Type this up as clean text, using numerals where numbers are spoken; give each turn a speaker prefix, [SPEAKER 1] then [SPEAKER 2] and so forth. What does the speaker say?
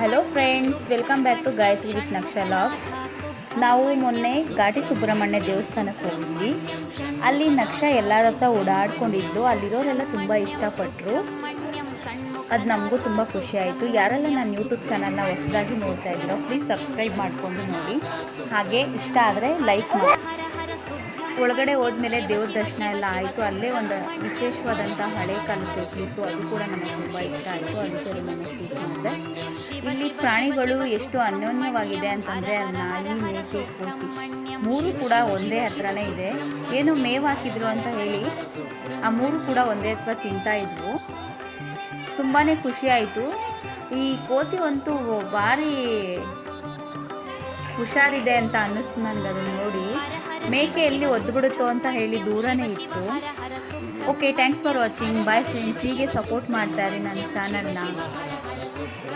[SPEAKER 1] Hello friends, welcome back to Gayathri with Naksha logs. ನಾವು ಮೊನ್ನೆ ಘಾಟಿ ಸುಬ್ರಹ್ಮಣ್ಯ ದೇವಸ್ಥಾನಕ್ಕೆ ಹೋಗಿದ್ವಿ. ಅಲ್ಲಿ ನಕ್ಷಾ ಎಲ್ಲರ ಹತ್ರ ಓಡಾಡ್ಕೊಂಡಿದ್ದು ಅಲ್ಲಿರೋರೆಲ್ಲ ತುಂಬ ಇಷ್ಟಪಟ್ಟರು. ಅದು ನಮಗೂ ತುಂಬ ಖುಷಿ ಆಯಿತು. ಯಾರೆಲ್ಲ ನನ್ನ ಯೂಟ್ಯೂಬ್ ಚಾನಲ್ನ ಹೊಸದಾಗಿ ನೋಡ್ತಾ ಇದ್ದೀರೋ ಪ್ಲೀಸ್ ಸಬ್ಸ್ಕ್ರೈಬ್ ಮಾಡಿಕೊಂಡು ನೋಡಿ. ಹಾಗೆ ಇಷ್ಟ ಆದರೆ ಲೈಕ್ ಮಾಡಿ. ಒಳಗಡೆ ಹೋದ್ಮೇಲೆ ದೇವ್ರ ದರ್ಶನ ಎಲ್ಲ ಆಯಿತು. ಅಲ್ಲೇ ಒಂದು ವಿಶೇಷವಾದಂಥ ಹಳೆ ಕಾಲದ ಇತ್ತು, ಅದು ಕೂಡ ನನಗೆ ತುಂಬ ಇಷ್ಟ ಆಯಿತು. ಅದಕ್ಕೆ ನಾನು ಶೂಟ್ ಮಾಡಿದೆ. ಇಲ್ಲಿ ಪ್ರಾಣಿಗಳು ಎಷ್ಟು ಅನ್ಯೋನ್ಯವಾಗಿದೆ ಅಂತಂದರೆ ನಾಯಿ, ಮೇಕೆ, ಕೋತಿ ಮೂರು ಕೂಡ ಒಂದೇ ಹತ್ರನೇ ಇದೆ. ಏನು ಮೇವು ಹಾಕಿದ್ರು ಅಂತ ಹೇಳಿ ಆ ಮೂರು ಕೂಡ ಒಂದೇ ಹತ್ರ ತಿಂತಾ ಇದ್ವು. ತುಂಬಾ ಖುಷಿ ಆಯಿತು. ಈ ಕೋತಿ ಅಂತೂ ಭಾರಿ ಹುಷಾರಿದೆ ಅಂತ ಅನ್ನಿಸ್ತು ನನಗೆ ಅದನ್ನು ನೋಡಿ. ಮೇಕೆ ಎಲ್ಲಿ ಒದ್ಬಿಡುತ್ತೋ ಅಂತ ಹೇಳಿ ದೂರನೇ ಇತ್ತು. Okay, thanks for watching. Bye friends. ಹೀಗೆ ಸಪೋರ್ಟ್ ಮಾಡ್ತಾರೆ ನನ್ನ ಚಾನಲ್ನ.